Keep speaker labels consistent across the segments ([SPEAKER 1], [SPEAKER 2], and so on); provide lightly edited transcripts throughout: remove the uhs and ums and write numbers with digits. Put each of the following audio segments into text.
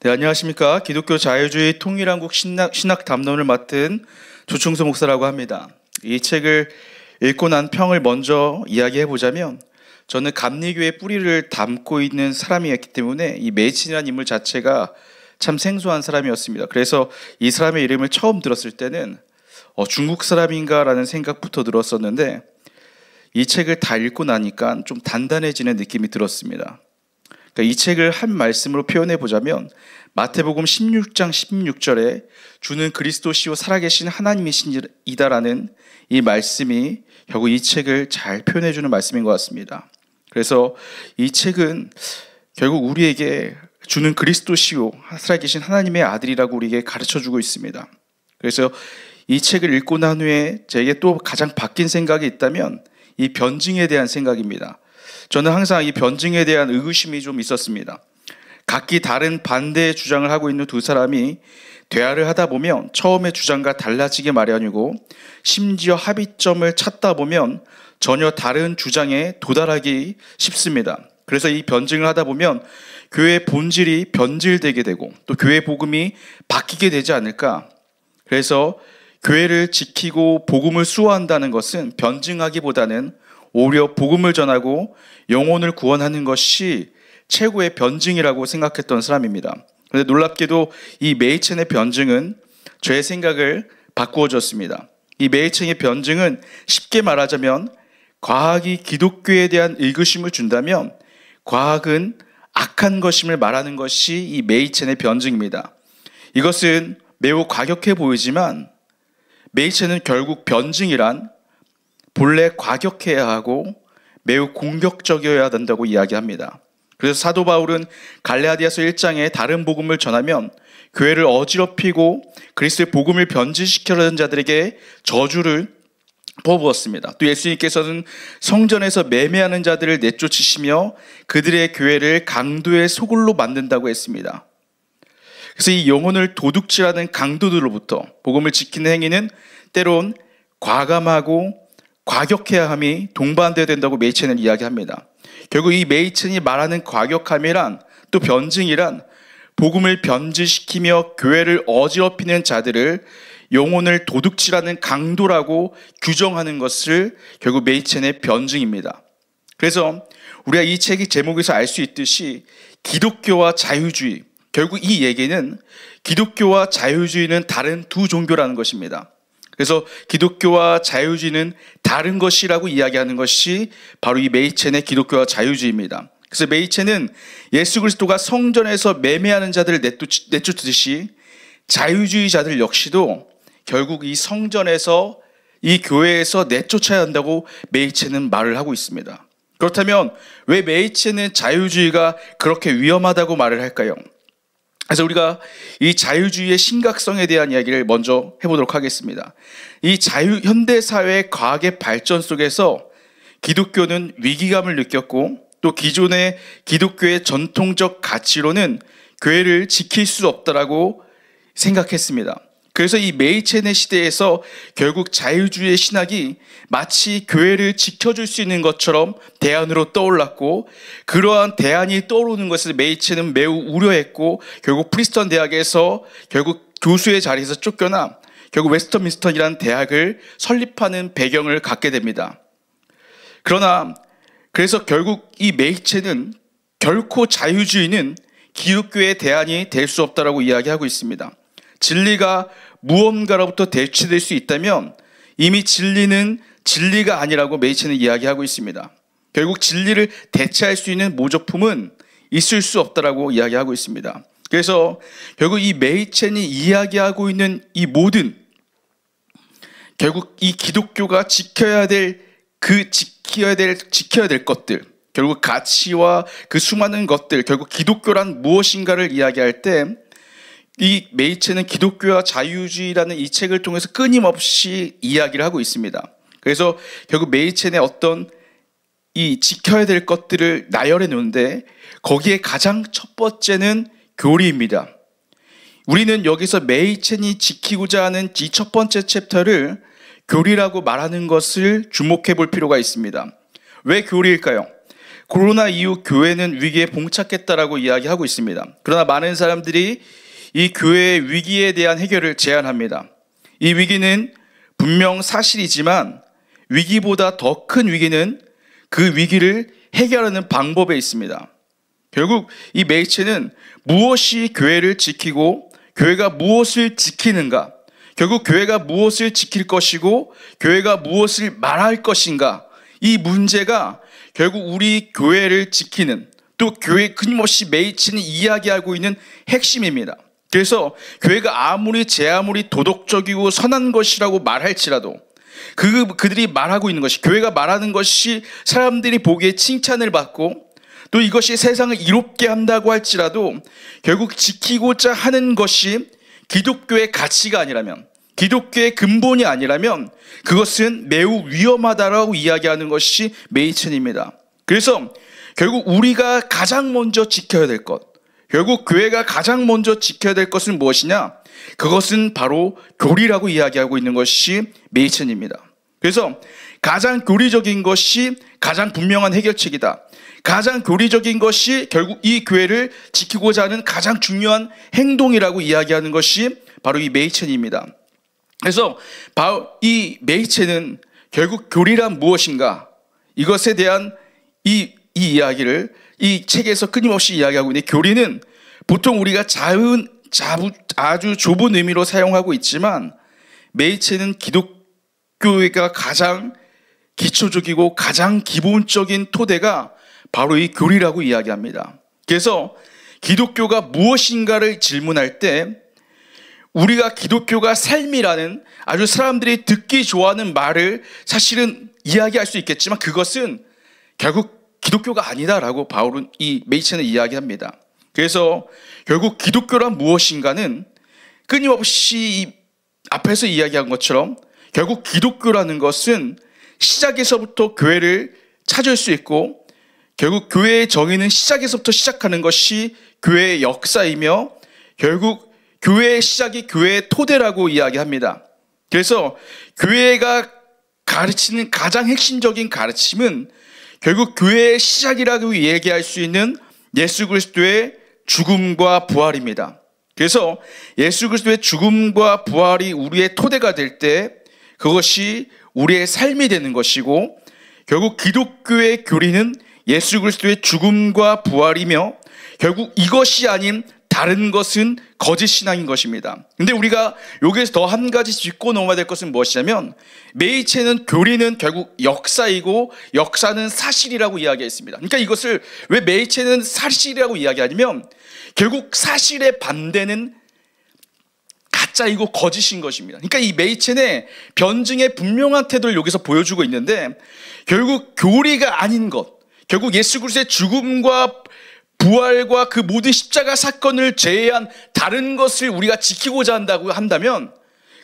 [SPEAKER 1] 네, 안녕하십니까. 기독교 자유주의 통일한국 신학 담론을 맡은 조충수 목사라고 합니다. 이 책을 읽고 난 평을 먼저 이야기해 보자면, 저는 감리교의 뿌리를 담고 있는 사람이었기 때문에 이 메이친이라는 인물 자체가 참 생소한 사람이었습니다. 그래서 이 사람의 이름을 처음 들었을 때는 중국 사람인가라는 생각부터 들었었는데, 이 책을 다 읽고 나니까 좀 단단해지는 느낌이 들었습니다. 이 책을 한 말씀으로 표현해 보자면, 마태복음 16장 16절에 주는 그리스도시요 살아계신 하나님이시다라는 이 말씀이 결국 이 책을 잘 표현해 주는 말씀인 것 같습니다. 그래서 이 책은 결국 우리에게 주는 그리스도시요 살아계신 하나님의 아들이라고 우리에게 가르쳐 주고 있습니다. 그래서 이 책을 읽고 난 후에 제게 또 가장 바뀐 생각이 있다면 이 변증에 대한 생각입니다. 저는 항상 이 변증에 대한 의구심이 좀 있었습니다. 각기 다른 반대의 주장을 하고 있는 두 사람이 대화를 하다 보면 처음의 주장과 달라지게 마련이고, 심지어 합의점을 찾다 보면 전혀 다른 주장에 도달하기 쉽습니다. 그래서 이 변증을 하다 보면 교회의 본질이 변질되게 되고 또 교회 복음이 바뀌게 되지 않을까. 그래서 교회를 지키고 복음을 수호한다는 것은 변증하기보다는 오히려 복음을 전하고 영혼을 구원하는 것이 최고의 변증이라고 생각했던 사람입니다. 그런데 놀랍게도 이 메이첸의 변증은 저의 생각을 바꾸어 줬습니다. 이 메이첸의 변증은 쉽게 말하자면, 과학이 기독교에 대한 의구심을 준다면 과학은 악한 것임을 말하는 것이 이 메이첸의 변증입니다. 이것은 매우 과격해 보이지만, 메이첸은 결국 변증이란 본래 과격해야 하고 매우 공격적이어야 된다고 이야기합니다. 그래서 사도 바울은 갈라디아서 1장에 다른 복음을 전하면 교회를 어지럽히고 그리스도의 복음을 변질시키려는 자들에게 저주를 퍼부었습니다. 또 예수님께서는 성전에서 매매하는 자들을 내쫓으시며 그들의 교회를 강도의 소굴로 만든다고 했습니다. 그래서 이 영혼을 도둑질하는 강도들로부터 복음을 지키는 행위는 때론 과감하고 과격해야 함이 동반되어야 된다고 메이첸은 이야기합니다. 결국 이 메이첸이 말하는 과격함이란, 또 변증이란, 복음을 변질시키며 교회를 어지럽히는 자들을 영혼을 도둑질하는 강도라고 규정하는 것을 결국 메이첸의 변증입니다. 그래서 우리가 이 책의 제목에서 알 수 있듯이 기독교와 자유주의, 결국 이 얘기는 기독교와 자유주의는 다른 두 종교라는 것입니다. 그래서 기독교와 자유주의는 다른 것이라고 이야기하는 것이 바로 이 메이첸의 기독교와 자유주의입니다. 그래서 메이첸은 예수 그리스도가 성전에서 매매하는 자들을 내쫓듯이 자유주의자들 역시도 결국 이 성전에서, 이 교회에서 내쫓아야 한다고 메이첸은 말을 하고 있습니다. 그렇다면 왜 메이첸은 자유주의가 그렇게 위험하다고 말을 할까요? 그래서 우리가 이 자유주의의 심각성에 대한 이야기를 먼저 해보도록 하겠습니다. 이 현대사회의 과학의 발전 속에서 기독교는 위기감을 느꼈고, 또 기존의 기독교의 전통적 가치로는 교회를 지킬 수 없다라고 생각했습니다. 그래서 이 메이첸의 시대에서 결국 자유주의의 신학이 마치 교회를 지켜줄 수 있는 것처럼 대안으로 떠올랐고, 그러한 대안이 떠오르는 것을 메이첸은 매우 우려했고, 결국 프린스턴 대학에서 결국 교수의 자리에서 쫓겨나 결국 웨스터민스턴이라는 대학을 설립하는 배경을 갖게 됩니다. 그래서 결국 이 메이첸은 결코 자유주의는 기독교의 대안이 될 수 없다라고 이야기하고 있습니다. 진리가 무언가로부터 대체될 수 있다면 이미 진리는 진리가 아니라고 메이첸은 이야기하고 있습니다. 결국 진리를 대체할 수 있는 모조품은 있을 수 없다라고 이야기하고 있습니다. 그래서 결국 이 메이첸이 이야기하고 있는 이 모든, 결국 이 기독교가 지켜야 될 것들, 결국 가치와 그 수많은 것들, 결국 기독교란 무엇인가를 이야기할 때 이 메이첸은 기독교와 자유주의라는 이 책을 통해서 끊임없이 이야기를 하고 있습니다. 그래서 결국 메이첸의 어떤 이 지켜야 될 것들을 나열해 놓는데, 거기에 가장 첫 번째는 교리입니다. 우리는 여기서 메이첸이 지키고자 하는 이 첫 번째 챕터를 교리라고 말하는 것을 주목해 볼 필요가 있습니다. 왜 교리일까요? 코로나 이후 교회는 위기에 봉착했다라고 이야기하고 있습니다. 그러나 많은 사람들이 이 교회의 위기에 대한 해결을 제안합니다. 이 위기는 분명 사실이지만 위기보다 더 큰 위기는 그 위기를 해결하는 방법에 있습니다. 결국 이 매체는 무엇이 교회를 지키고 교회가 무엇을 지키는가, 결국 교회가 무엇을 지킬 것이고 교회가 무엇을 말할 것인가, 이 문제가 결국 우리 교회를 지키는, 또 교회 끊임없이 매체는 이야기하고 있는 핵심입니다. 그래서 교회가 제 아무리 도덕적이고 선한 것이라고 말할지라도 그들이 말하고 있는 것이, 교회가 말하는 것이 사람들이 보기에 칭찬을 받고 또 이것이 세상을 이롭게 한다고 할지라도 결국 지키고자 하는 것이 기독교의 가치가 아니라면, 기독교의 근본이 아니라면 그것은 매우 위험하다라고 이야기하는 것이 메이천입니다. 그래서 결국 우리가 가장 먼저 지켜야 될 것, 결국 교회가 가장 먼저 지켜야 될 것은 무엇이냐? 그것은 바로 교리라고 이야기하고 있는 것이 메이천입니다. 그래서 가장 교리적인 것이 가장 분명한 해결책이다. 가장 교리적인 것이 결국 이 교회를 지키고자 하는 가장 중요한 행동이라고 이야기하는 것이 바로 이 메이천입니다. 그래서 바로 이 메이천은 결국 교리란 무엇인가? 이것에 대한 이 이야기를 이 책에서 끊임없이 이야기하고 있는데, 교리는 보통 우리가 아주 좁은 의미로 사용하고 있지만 메이체는 기독교가 가장 기초적이고 가장 기본적인 토대가 바로 이 교리라고 이야기합니다. 그래서 기독교가 무엇인가를 질문할 때 우리가 기독교가 삶이라는 아주 사람들이 듣기 좋아하는 말을 사실은 이야기할 수 있겠지만 그것은 결국 기독교가 아니다라고 바울은 이 메이체는 이야기합니다. 그래서 결국 기독교란 무엇인가는 끊임없이 앞에서 이야기한 것처럼 결국 기독교라는 것은 시작에서부터 교회를 찾을 수 있고 결국 교회의 정의는 시작에서부터 시작하는 것이 교회의 역사이며 결국 교회의 시작이 교회의 토대라고 이야기합니다. 그래서 교회가 가르치는 가장 핵심적인 가르침은 결국 교회의 시작이라고 얘기할 수 있는 예수 그리스도의 죽음과 부활입니다. 그래서 예수 그리스도의 죽음과 부활이 우리의 토대가 될 때 그것이 우리의 삶이 되는 것이고, 결국 기독교의 교리는 예수 그리스도의 죽음과 부활이며 결국 이것이 아닌 다른 것은 거짓 신앙인 것입니다. 근데 우리가 여기에서 더 한 가지 짚고 넘어야 될 것은 무엇이냐면, 메이체는 교리는 결국 역사이고 역사는 사실이라고 이야기했습니다. 그러니까 이것을 왜 메이체는 사실이라고 이야기하냐면 결국 사실의 반대는 가짜이고 거짓인 것입니다. 그러니까 이 메이첸의 변증의 분명한 태도를 여기서 보여주고 있는데, 결국 교리가 아닌 것, 결국 예수 그리스도의 죽음과 부활과 그 모든 십자가 사건을 제외한 다른 것을 우리가 지키고자 한다면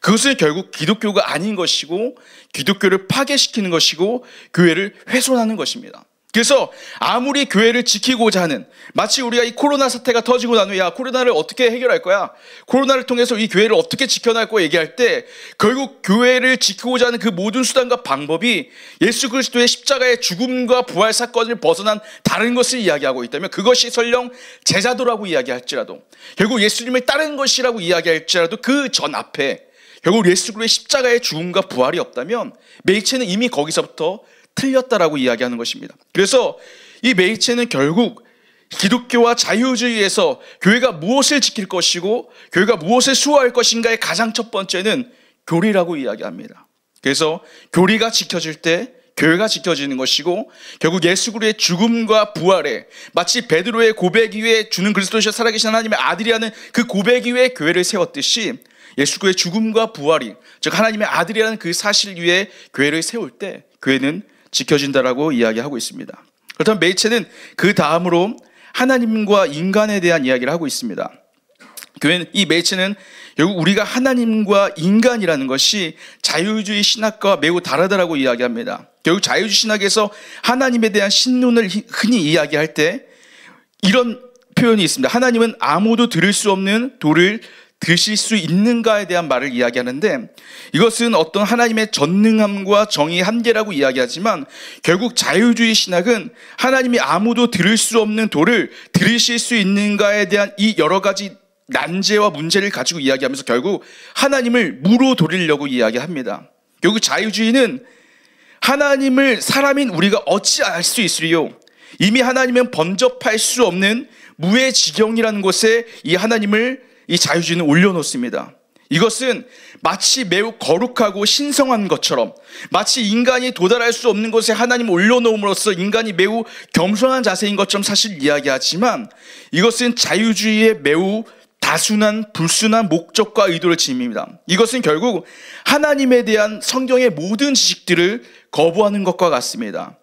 [SPEAKER 1] 그것은 결국 기독교가 아닌 것이고 기독교를 파괴시키는 것이고 교회를 훼손하는 것입니다. 그래서 아무리 교회를 지키고자 하는, 마치 우리가 이 코로나 사태가 터지고 난 후에 야 코로나를 어떻게 해결할 거야, 코로나를 통해서 이 교회를 어떻게 지켜날 거야 얘기할 때 결국 교회를 지키고자 하는 그 모든 수단과 방법이 예수 그리스도의 십자가의 죽음과 부활 사건을 벗어난 다른 것을 이야기하고 있다면, 그것이 설령 제자도라고 이야기할지라도 결국 예수님을 따른 것이라고 이야기할지라도 그 전 앞에 결국 예수 그리스도의 십자가의 죽음과 부활이 없다면 메이체는 이미 거기서부터 틀렸다라고 이야기하는 것입니다. 그래서 이 메이체는 결국 기독교와 자유주의에서 교회가 무엇을 지킬 것이고 교회가 무엇을 수호할 것인가의 가장 첫 번째는 교리라고 이야기합니다. 그래서 교리가 지켜질 때 교회가 지켜지는 것이고, 결국 예수 그리스도의 죽음과 부활에 마치 베드로의 고백 위에 주는 그리스도시여 살아계신 하나님의 아들이라는 그 고백 위에 교회를 세웠듯이 예수 그리스도의 죽음과 부활이, 즉 하나님의 아들이라는 그 사실 위에 교회를 세울 때 교회는 지켜진다라고 이야기하고 있습니다. 그렇다면 메이체는 그 다음으로 하나님과 인간에 대한 이야기를 하고 있습니다. 교회는, 이 메이체는 결국 우리가 하나님과 인간이라는 것이 자유주의 신학과 매우 다르다라고 이야기합니다. 결국 자유주의 신학에서 하나님에 대한 신론을 흔히 이야기할 때 이런 표현이 있습니다. 하나님은 아무도 들을 수 없는 돌을 드실 수 있는가에 대한 말을 이야기하는데, 이것은 어떤 하나님의 전능함과 정의의 한계라고 이야기하지만 결국 자유주의 신학은 하나님이 아무도 들을 수 없는 도를 들으실 수 있는가에 대한 이 여러 가지 난제와 문제를 가지고 이야기하면서 결국 하나님을 무로 돌리려고 이야기합니다. 결국 자유주의는 하나님을 사람인 우리가 어찌 알 수 있으리요? 이미 하나님은 범접할 수 없는 무의지경이라는 곳에 이 하나님을 이 자유주의는 올려놓습니다. 이것은 마치 매우 거룩하고 신성한 것처럼, 마치 인간이 도달할 수 없는 곳에 하나님을 올려놓음으로써 인간이 매우 겸손한 자세인 것처럼 사실 이야기하지만, 이것은 자유주의의 매우 다순한 불순한 목적과 의도를 지닙니다. 이것은 결국 하나님에 대한 성경의 모든 지식들을 거부하는 것과 같습니다.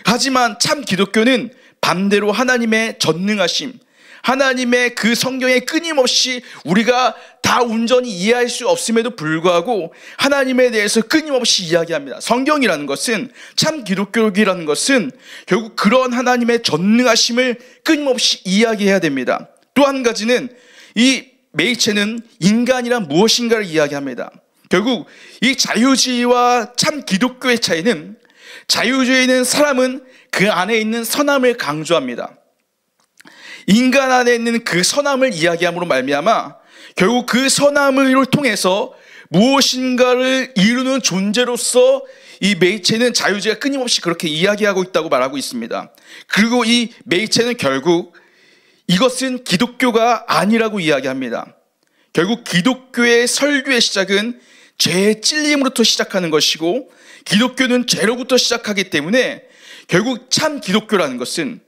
[SPEAKER 1] 하지만 참 기독교는 반대로 하나님의 전능하심, 하나님의 그 성경에 끊임없이 우리가 다 온전히 이해할 수 없음에도 불구하고 하나님에 대해서 끊임없이 이야기합니다. 성경이라는 것은, 참 기독교라는 것은 결국 그런 하나님의 전능하심을 끊임없이 이야기해야 됩니다. 또 한 가지는 이 메이체는 인간이란 무엇인가를 이야기합니다. 결국 이 자유주의와 참 기독교의 차이는, 자유주의는 사람은 그 안에 있는 선함을 강조합니다. 인간 안에 있는 그 선함을 이야기함으로 말미암아 결국 그 선함을 통해서 무엇인가를 이루는 존재로서 이 메이체는 자유주의가 끊임없이 그렇게 이야기하고 있다고 말하고 있습니다. 그리고 이 메이체는 결국 이것은 기독교가 아니라고 이야기합니다. 결국 기독교의 설교의 시작은 죄의 찔림으로부터 시작하는 것이고, 기독교는 죄로부터 시작하기 때문에 결국 참 기독교라는 것은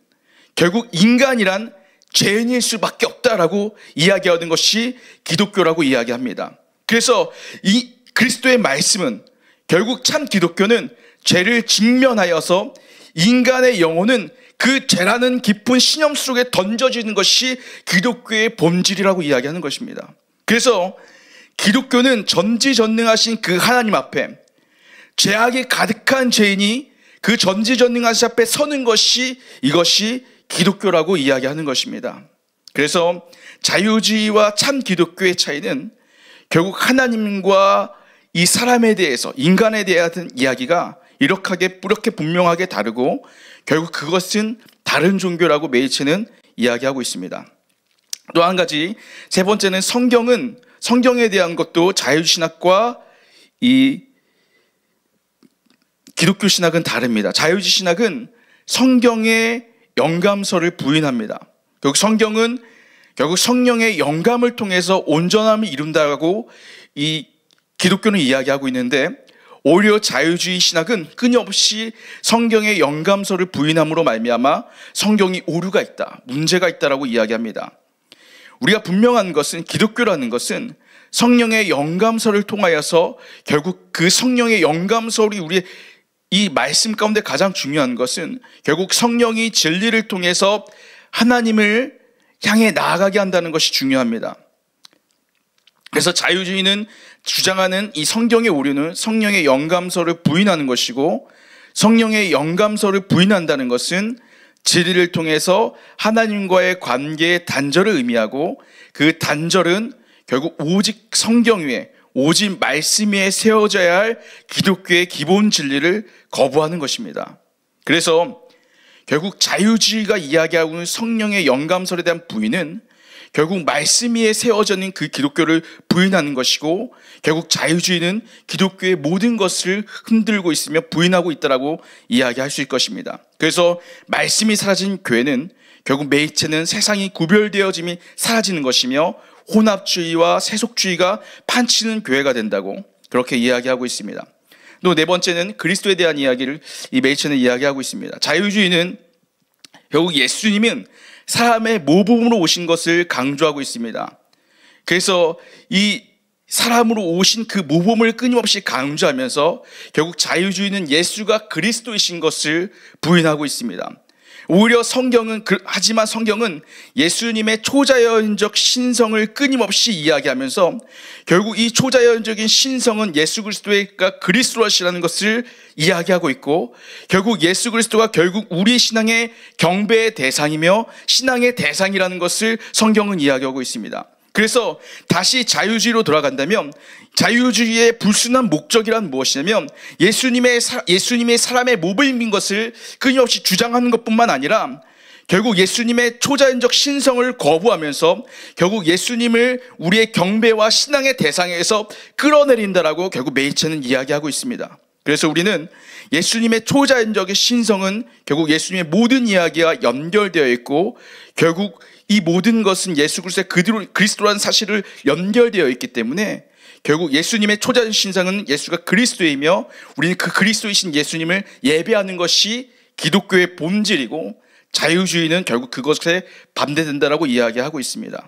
[SPEAKER 1] 결국 인간이란 죄인일 수밖에 없다라고 이야기하는 것이 기독교라고 이야기합니다. 그래서 이 그리스도의 말씀은, 결국 참 기독교는 죄를 직면하여서 인간의 영혼은 그 죄라는 깊은 신념 속에 던져지는 것이 기독교의 본질이라고 이야기하는 것입니다. 그래서 기독교는 전지전능하신 그 하나님 앞에 죄악이 가득한 죄인이 그 전지전능하신 앞에 서는 것이, 이것이 기독교라고 이야기하는 것입니다. 그래서 자유주의와 참 기독교의 차이는 결국 하나님과 이 사람에 대해서, 인간에 대한 이야기가 이렇게 분명하게 다르고, 결국 그것은 다른 종교라고 메이체는 이야기하고 있습니다. 또 한 가지, 세 번째는 성경에 대한 것도 자유주의 신학과 이 기독교 신학은 다릅니다. 자유주의 신학은 성경의 영감서를 부인합니다. 결국 성경은 결국 성령의 영감을 통해서 온전함을 이룬다고 이 기독교는 이야기하고 있는데, 오히려 자유주의 신학은 끊임없이 성경의 영감서를 부인함으로 말미암아 성경이 오류가 있다, 문제가 있다라고 이야기합니다. 우리가 분명한 것은, 기독교라는 것은 성령의 영감서를 통하여서 결국 그 성령의 영감서를, 우리 이 말씀 가운데 가장 중요한 것은 결국 성령이 진리를 통해서 하나님을 향해 나아가게 한다는 것이 중요합니다. 그래서 자유주의는 주장하는 이 성경의 오류는 성령의 영감서를 부인하는 것이고, 성령의 영감서를 부인한다는 것은 진리를 통해서 하나님과의 관계의 단절을 의미하고, 그 단절은 결국 오직 성경 위에, 오직 말씀 위에 세워져야 할 기독교의 기본 진리를 거부하는 것입니다. 그래서 결국 자유주의가 이야기하고 있는 성령의 영감설에 대한 부인은 결국 말씀 위에 세워져 있는 그 기독교를 부인하는 것이고, 결국 자유주의는 기독교의 모든 것을 흔들고 있으며 부인하고 있다라고 이야기할 수 있을 것입니다. 그래서 말씀이 사라진 교회는 결국 메이체는 세상이 구별되어짐이 사라지는 것이며 혼합주의와 세속주의가 판치는 교회가 된다고 그렇게 이야기하고 있습니다. 또 네 번째는 그리스도에 대한 이야기를 이 메이체는 이야기하고 있습니다. 자유주의는 결국 예수님은 사람의 모범으로 오신 것을 강조하고 있습니다. 그래서 이 사람으로 오신 그 모범을 끊임없이 강조하면서 결국 자유주의는 예수가 그리스도이신 것을 부인하고 있습니다. 오히려 하지만 성경은 예수님의 초자연적 신성을 끊임없이 이야기하면서 결국 이 초자연적인 신성은 예수 그리스도가 그리스도시라는 것을 이야기하고 있고, 결국 예수 그리스도가 결국 우리 신앙의 경배의 대상이며 신앙의 대상이라는 것을 성경은 이야기하고 있습니다. 그래서 다시 자유주의로 돌아간다면 자유주의의 불순한 목적이란 무엇이냐면 예수님의 사람의 몸을 입는 것을 끊임없이 주장하는 것뿐만 아니라 결국 예수님의 초자연적 신성을 거부하면서 결국 예수님을 우리의 경배와 신앙의 대상에서 끌어내린다라고 결국 메이체는 이야기하고 있습니다. 그래서 우리는 예수님의 초자연적인 신성은 결국 예수님의 모든 이야기와 연결되어 있고 결국 이 모든 것은 예수 그리스도라는 사실을 연결되어 있기 때문에 결국 예수님의 초자연 신성은 예수가 그리스도이며 우리는 그 그리스도이신 예수님을 예배하는 것이 기독교의 본질이고 자유주의는 결국 그것에 반대된다라고 이야기하고 있습니다.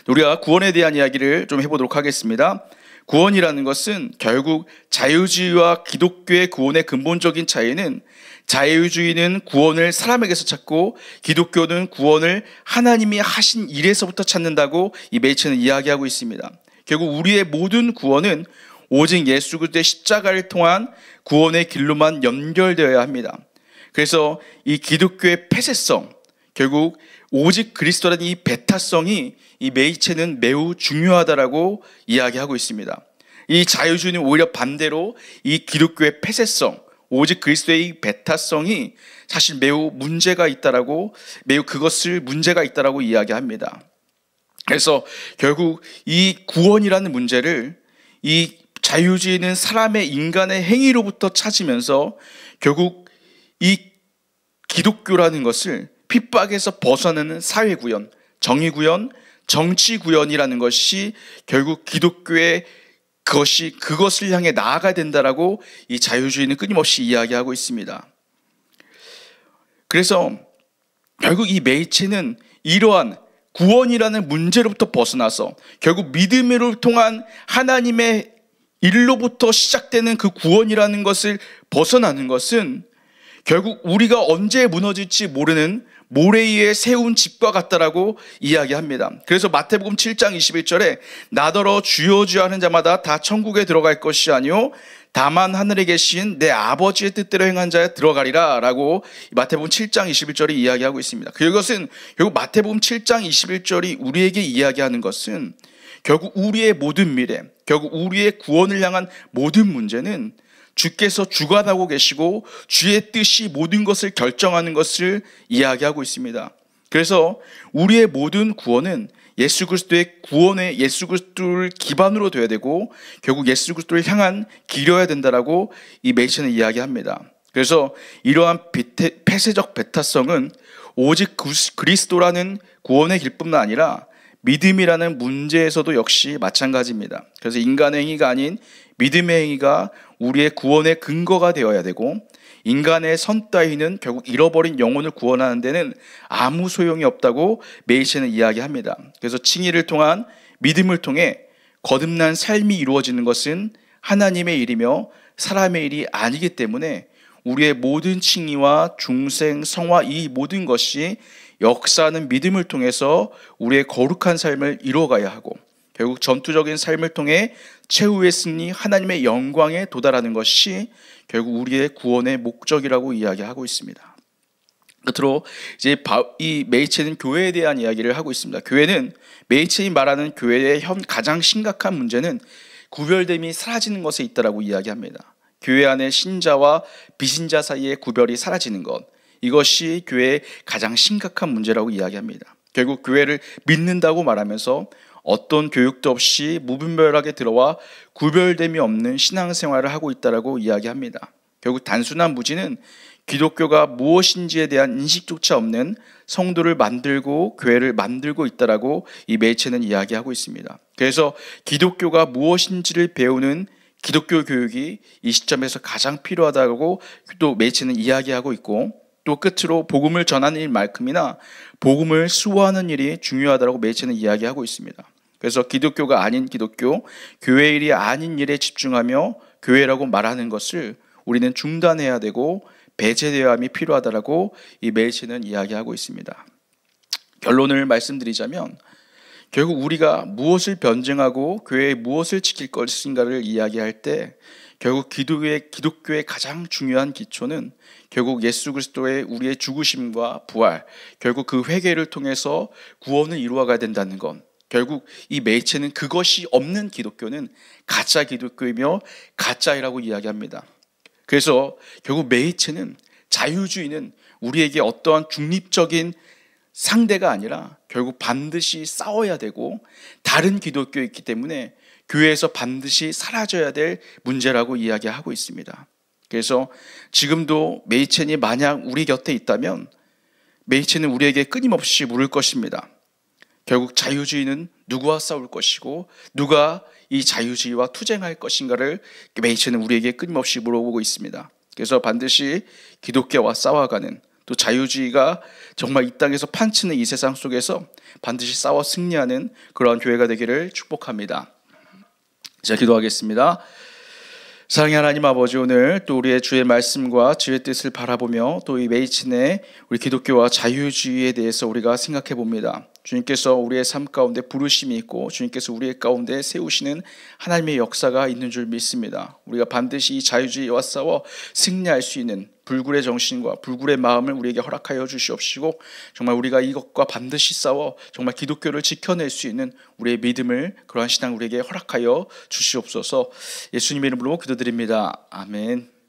[SPEAKER 1] 우리가 구원에 대한 이야기를 좀 해보도록 하겠습니다. 구원이라는 것은 결국 자유주의와 기독교의 구원의 근본적인 차이는 자유주의는 구원을 사람에게서 찾고 기독교는 구원을 하나님이 하신 일에서부터 찾는다고 이 메이체는 이야기하고 있습니다. 결국 우리의 모든 구원은 오직 예수 그리스도의 십자가를 통한 구원의 길로만 연결되어야 합니다. 그래서 이 기독교의 폐쇄성, 결국 오직 그리스도라는 이 배타성이 이 메이체는 매우 중요하다라고 이야기하고 있습니다. 이 자유주의는 오히려 반대로 이 기독교의 폐쇄성, 오직 그리스도의 이 배타성이 사실 매우 문제가 있다라고 이야기합니다. 그래서 결국 이 구원이라는 문제를 이 자유주의는 사람의 인간의 행위로부터 찾으면서 결국 이 기독교라는 것을 핍박에서 벗어나는 사회구현, 정의구현, 정치구현이라는 것이 결국 기독교의 그것을 향해 나아가야 된다라고 이 자유주의는 끊임없이 이야기하고 있습니다. 그래서 결국 이 메이체는 이러한 구원이라는 문제로부터 벗어나서 결국 믿음으로 통한 하나님의 일로부터 시작되는 그 구원이라는 것을 벗어나는 것은 결국 우리가 언제 무너질지 모르는 모래 위에 세운 집과 같다라고 이야기합니다. 그래서 마태복음 7장 21절에 나더러 주여 주여 하는 자마다 다 천국에 들어갈 것이 아니요 다만 하늘에 계신 내 아버지의 뜻대로 행한 자에 들어가리라 라고 마태복음 7장 21절이 이야기하고 있습니다. 그것은 결국 마태복음 7장 21절이 우리에게 이야기하는 것은 결국 우리의 모든 미래, 결국 우리의 구원을 향한 모든 문제는 주께서 주관하고 계시고 주의 뜻이 모든 것을 결정하는 것을 이야기하고 있습니다. 그래서 우리의 모든 구원은 예수 그리스도를 기반으로 둬야 되고 결국 예수 그리스도를 향한 길이어야 된다라고 이 메이체는 이야기합니다. 그래서 이러한 폐쇄적 배타성은 오직 그리스도라는 구원의 길뿐만 아니라 믿음이라는 문제에서도 역시 마찬가지입니다. 그래서 인간의 행위가 아닌 믿음의 행위가 우리의 구원의 근거가 되어야 되고 인간의 선 따위는 결국 잃어버린 영혼을 구원하는 데는 아무 소용이 없다고 메이체는 이야기합니다. 그래서 칭의를 통한 믿음을 통해 거듭난 삶이 이루어지는 것은 하나님의 일이며 사람의 일이 아니기 때문에 우리의 모든 칭의와 중생, 성화 이 모든 것이 역사하는 믿음을 통해서 우리의 거룩한 삶을 이루어가야 하고 결국 전투적인 삶을 통해 최후의 승리, 하나님의 영광에 도달하는 것이 결국 우리의 구원의 목적이라고 이야기하고 있습니다. 끝으로 이제 이 메이체는 교회에 대한 이야기를 하고 있습니다. 교회는 메이체이 말하는 교회의 가장 심각한 문제는 구별됨이 사라지는 것에 있다라고 이야기합니다. 교회 안에 신자와 비신자 사이의 구별이 사라지는 것, 이것이 교회의 가장 심각한 문제라고 이야기합니다. 결국 교회를 믿는다고 말하면서 어떤 교육도 없이 무분별하게 들어와 구별됨이 없는 신앙생활을 하고 있다라고 이야기합니다. 결국 단순한 무지는 기독교가 무엇인지에 대한 인식조차 없는 성도를 만들고 교회를 만들고 있다라고 이 메이체는 이야기하고 있습니다. 그래서 기독교가 무엇인지를 배우는 기독교 교육이 이 시점에서 가장 필요하다고 또 메이체는 이야기하고 있고 또 끝으로 복음을 전하는 일만큼이나 복음을 수호하는 일이 중요하다고 메이체는 이야기하고 있습니다. 그래서 기독교가 아닌 기독교, 교회 일이 아닌 일에 집중하며 교회라고 말하는 것을 우리는 중단해야 되고 배제되어야 함이 필요하다고 이 메이체는 이야기하고 있습니다. 결론을 말씀드리자면 결국 우리가 무엇을 변증하고 교회에 무엇을 지킬 것인가를 이야기할 때 결국 기독교의 가장 중요한 기초는 결국 예수 그리스도의 우리의 죽으심과 부활, 결국 그 회개를 통해서 구원을 이루어가야 된다는 것, 결국 이 매체는 그것이 없는 기독교는 가짜 기독교이며 가짜이라고 이야기합니다. 그래서 결국 매체는 자유주의는 우리에게 어떠한 중립적인 상대가 아니라 결국 반드시 싸워야 되고 다른 기독교에 있기 때문에 교회에서 반드시 사라져야 될 문제라고 이야기하고 있습니다. 그래서 지금도 메이첸이 만약 우리 곁에 있다면 메이첸은 우리에게 끊임없이 물을 것입니다. 결국 자유주의는 누구와 싸울 것이고 누가 이 자유주의와 투쟁할 것인가를 메이첸은 우리에게 끊임없이 물어보고 있습니다. 그래서 반드시 기독교와 싸워가는, 또 자유주의가 정말 이 땅에서 판치는 이 세상 속에서 반드시 싸워 승리하는 그러한 교회가 되기를 축복합니다. 자, 기도하겠습니다. 사랑의 하나님 아버지, 오늘 또 우리의 주의 말씀과 주의 뜻을 바라보며 또 이 메이친의 우리 기독교와 자유주의에 대해서 우리가 생각해 봅니다. 주님께서 우리의 삶 가운데 부르심이 있고 주님께서 우리의 가운데 세우시는 하나님의 역사가 있는 줄 믿습니다. 우리가 반드시 이 자유주의와 싸워 승리할 수 있는 불굴의 정신과 불굴의 마음을 우리에게 허락하여 주시옵시고 정말 우리가 이것과 반드시 싸워 정말 기독교를 지켜낼 수 있는 우리의 믿음을, 그러한 신앙 우리에게 허락하여 주시옵소서. 예수님의 이름으로 기도드립니다. 아멘.